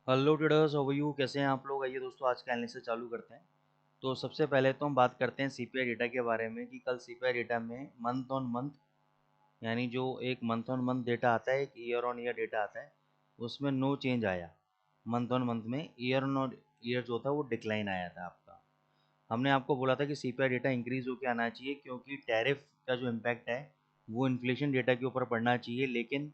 Hello traders, how are you? कैसे हैं आप लोग? आइए दोस्तों, आज का एनालिसिस चालू करते हैं। तो सबसे पहले तो हम बात करते हैं सीपीआई डेटा के बारे में कि कल सीपीआई डेटा में मंथ ऑन मंथ, यानी जो एक मंथ ऑन मंथ डेटा आता है, एक ईयर ऑन ईयर डेटा आता है, उसमें नो चेंज आया। मंथ ऑन मंथ में ईयर ऑन ईयर जो था वो डिक्लाइन आया था आपका। हमने आपको बोला था कि सीपीआई डेटा इंक्रीज होकर आना चाहिए क्योंकि टैरिफ का जो इम्पैक्ट है वो इन्फ्लेशन डेटा के ऊपर पड़ना चाहिए, लेकिन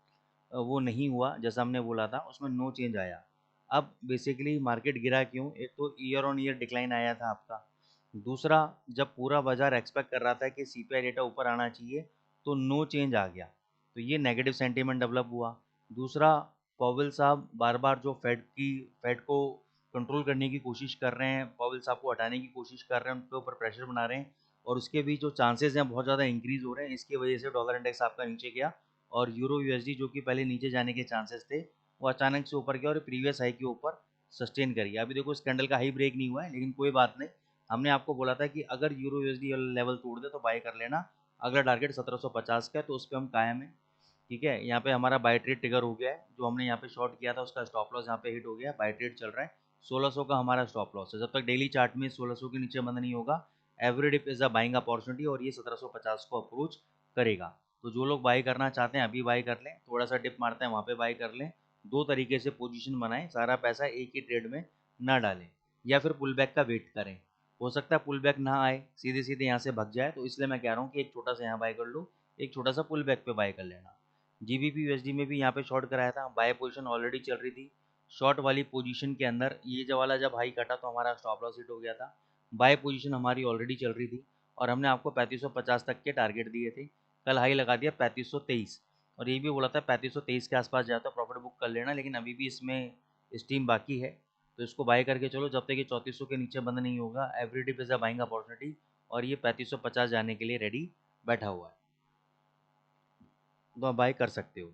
वो नहीं हुआ जैसा हमने बोला था, उसमें नो चेंज आया। अब बेसिकली मार्केट गिरा क्यों? एक तो ईयर ऑन ईयर डिक्लाइन आया था आपका। दूसरा, जब पूरा बाजार एक्सपेक्ट कर रहा था कि सीपीआई डेटा ऊपर आना चाहिए, तो नो चेंज आ गया, तो ये नेगेटिव सेंटीमेंट डेवलप हुआ। दूसरा, पॉवेल साहब बार बार जो फेड को कंट्रोल करने की कोशिश कर रहे हैं, पॉवेल साहब को हटाने की कोशिश कर रहे हैं, उनके ऊपर प्रेशर बना रहे हैं, और उसके भी जो चांसेस हैं बहुत ज़्यादा इंक्रीज हो रहे हैं। इसकी वजह से डॉलर इंडेक्स आपका नीचे गया, और यूरो यूएसडी जो कि पहले नीचे जाने के चांसेस थे, वो अचानक से ऊपर गया और प्रीवियस हाई के ऊपर सस्टेन करिए। अभी देखो, इस कैंडल का हाई ब्रेक नहीं हुआ है, लेकिन कोई बात नहीं। हमने आपको बोला था कि अगर यूरो यूएसडी लेवल तोड़ दे तो बाय कर लेना। अगला टारगेट 1750 का है, तो उस पर हम कायम है। ठीक है, यहाँ पे हमारा बाय ट्रेड ट्रिगर हो गया है। जो हमने यहाँ पे शॉर्ट किया था उसका स्टॉप लॉस यहाँ पे हिट हो गया, बाय ट्रेड चल रहा है। 1600 का हमारा स्टॉप लॉस है। जब तक डेली चार्ट में 1600 के नीचे बंद नहीं होगा, every dip is a buying opportunity, और ये 1750 को अप्रोच करेगा। तो जो लोग बाय करना चाहते हैं अभी बाय कर लें, थोड़ा सा डिप मारते हैं वहाँ पे बाय कर लें। दो तरीके से पोजीशन बनाएं, सारा पैसा एक ही ट्रेड में ना डालें, या फिर पुल बैक का वेट करें। हो सकता है पुल बैक ना आए, सीधे सीधे यहाँ से भग जाए, तो इसलिए मैं कह रहा हूँ कि एक छोटा सा यहाँ बाय कर लो, एक छोटा सा पुल बैक पे बाय कर लेना। जीबीपी यूएसडी में भी यहाँ पे शॉर्ट कराया था, बाय पोजीशन ऑलरेडी चल रही थी। शॉर्ट वाली पोजीशन के अंदर ये जो वाला जब हाई कटा तो हमारा स्टॉप लॉस हिट हो गया था। बाय पोजीशन हमारी ऑलरेडी चल रही थी, और हमने आपको 3550 तक के टारगेट दिए थे। कल हाई लगा दिया 3523, और ये भी बोला था 3523 के आसपास जाए तो प्रॉफिट बुक कर लेना, लेकिन अभी भी इसमें स्टीम बाकी है। तो इसको बाय करके चलो जब तक ये 3400 के नीचे बंद नहीं होगा। Every day is a buying opportunity, और ये 3550 जाने के लिए रेडी बैठा हुआ है, तो आप बाय कर सकते हो।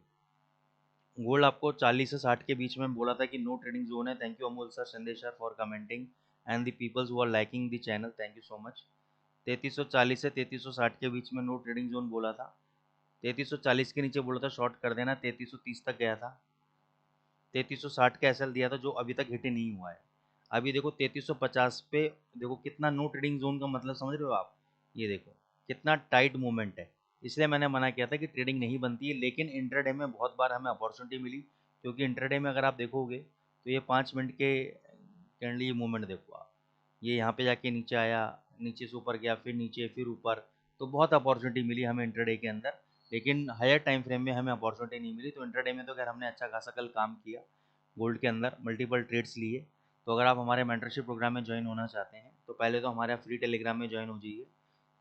गोल्ड आपको 40 से 60 के बीच में बोला था कि नो ट्रेडिंग जोन है। Thank you Amol sir, Sandesh sir for commenting, and the peoples who are liking the channel, thank you so much. 3340 से 3360 के बीच में नो ट्रेडिंग जोन बोला था। 3340 के नीचे बोला था शॉर्ट कर देना, 3330 तक गया था। 3360 का एसएल दिया था जो अभी तक हिट नहीं हुआ है। अभी देखो 3350 पे, देखो कितना नो ट्रेडिंग जोन का मतलब समझ रहे हो आप? ये देखो कितना टाइट मूवमेंट है। इसलिए मैंने मना किया था कि ट्रेडिंग नहीं बनती है, लेकिन इंट्राडे में बहुत बार हमें अपॉर्चुनिटी मिली। क्योंकि इंट्राडे में अगर आप देखोगे तो ये 5 मिनट के कैंडल, ये मूवमेंट देखो आप, ये यहाँ पे जाके नीचे आया, नीचे से ऊपर गया, फिर नीचे, फिर ऊपर। तो बहुत अपॉर्चुनिटी मिली हमें इंट्राडे के अंदर, लेकिन हायर टाइम फ्रेम में हमें अपॉर्चुनिटी नहीं मिली। तो इंट्राडे में तो खैर हमने अच्छा खासा कल काम किया, गोल्ड के अंदर मल्टीपल ट्रेड्स लिए। तो अगर आप हमारे मेंटरशिप प्रोग्राम में ज्वाइन होना चाहते हैं तो पहले तो हमारे फ्री टेलीग्राम में ज्वाइन हो जाइए।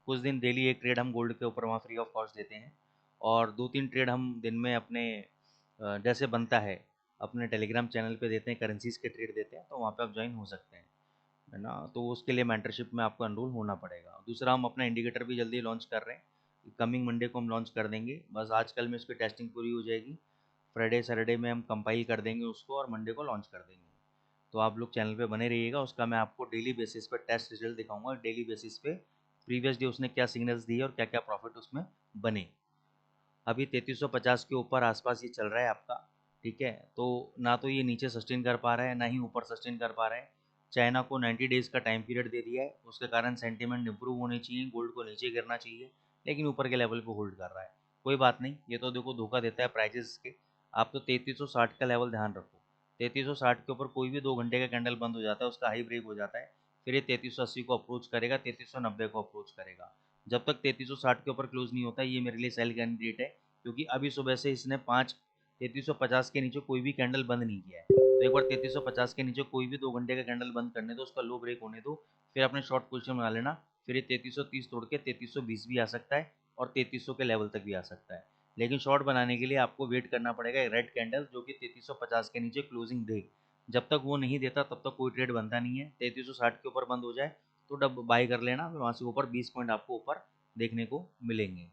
कुछ दिन डेली एक ट्रेड हम गोल्ड के ऊपर वहाँ फ्री ऑफ कॉस्ट देते हैं, और 2-3 ट्रेड हम दिन में अपने जैसे बनता है अपने टेलीग्राम चैनल पे देते हैं, करेंसीज के ट्रेड देते हैं, तो वहाँ पे आप ज्वाइन हो सकते हैं, है ना। तो उसके लिए मेंटरशिप में आपको एनरोल होना पड़ेगा। दूसरा, हम अपना इंडिकेटर भी जल्दी लॉन्च कर रहे हैं, कमिंग मंडे को हम लॉन्च कर देंगे। बस आजकल में उसकी टेस्टिंग पूरी हो जाएगी, फ्राइडे सैटरडे में हम कंपाइल कर देंगे उसको, और मंडे को लॉन्च कर देंगे। तो आप लोग चैनल पे बने रहिएगा, उसका मैं आपको डेली बेसिस पे टेस्ट रिजल्ट दिखाऊंगा, डेली बेसिस पे प्रीवियस डे उसने क्या सिग्नल्स दिए और क्या क्या प्रॉफिट उसमें बने। अभी 3350 के ऊपर आसपास ये चल रहा है आपका। ठीक है, तो ना तो ये नीचे सस्टेन कर पा रहा है, ना ही ऊपर सस्टेन कर पा रहा है। चाइना को 90 डेज का टाइम पीरियड दे दिया है, उसके कारण सेंटीमेंट इंप्रूव होने चाहिए, गोल्ड को नीचे गिरना चाहिए, लेकिन ऊपर के लेवल पे होल्ड कर रहा है। कोई बात नहीं, ये तो देखो धोखा देता है प्राइजेस के। आप तो 3360 का लेवल ध्यान रखो, 3360 के ऊपर कोई भी 2 घंटे का कैंडल बंद हो जाता है, उसका हाई ब्रेक हो जाता है, फिर ये 3380 को अप्रोच करेगा, 3390 को अप्रोच करेगा। जब तक 3360 के ऊपर क्लोज नहीं होता, ये मेरे लिए सेल कैंडिडेट है। क्योंकि अभी सुबह से इसने 3350 के नीचे कोई भी कैंडल बंद नहीं किया है। तो एक बार 3350 के नीचे कोई भी 2 घंटे का कैंडल बंद करने दो, उसका लो ब्रेक होने दो, फिर अपने शॉर्ट पोजीशन बना लेना। फिर ये 3330 तोड़ के 3320 भी आ सकता है, और 3300 के लेवल तक भी आ सकता है। लेकिन शॉर्ट बनाने के लिए आपको वेट करना पड़ेगा रेड कैंडल जो कि 3350 के नीचे क्लोजिंग दे। जब तक वो नहीं देता तब तक कोई ट्रेड बनता नहीं है। 3360 के ऊपर बंद हो जाए तो डब बाय कर लेना, फिर वहाँ से ऊपर 20 पॉइंट आपको ऊपर देखने को मिलेंगे।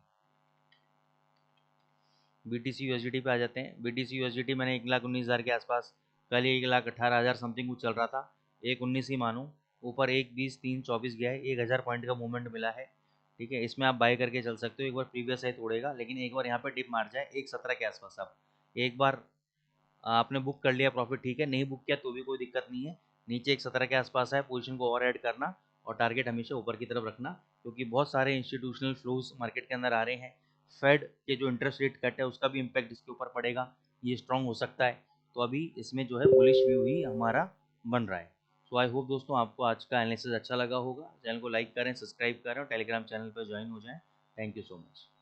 बीटीसी यूएसडीटी पे आ जाते हैं। बीटीसी यूएसडीटी मैंने 1,19,000 के आसपास, कल ही 1,18,000 समथिंग कुछ चल रहा था, 1,19 ही मानो। ऊपर 1,20, 3,24 गया है, 1,000 पॉइंट का मूवमेंट मिला है। ठीक है, इसमें आप बाय करके चल सकते हो। एक बार प्रीवियस है तोड़ेगा, लेकिन एक बार यहाँ पे डिप मार जाए 1,17 के आसपास, आप एक बार आपने बुक कर लिया प्रॉफिट, ठीक है, नहीं बुक किया तो भी कोई दिक्कत नहीं है। नीचे एक 17 के आसपास है, पोजीशन को और ऐड करना और टारगेट हमेशा ऊपर की तरफ रखना, क्योंकि बहुत सारे इंस्टीट्यूशनल फ्लोज मार्केट के अंदर आ रहे हैं। फेड के जो इंटरेस्ट रेट कट है उसका भी इम्पैक्ट इसके ऊपर पड़ेगा, ये स्ट्रांग हो सकता है। तो अभी इसमें जो है बुलिश व्यू ही हमारा बन रहा है। सो आई होप दोस्तों आपको आज का एनालिसिस अच्छा लगा होगा। चैनल को लाइक करें, सब्सक्राइब करें और टेलीग्राम चैनल पर ज्वाइन हो जाएं। Thank you so much.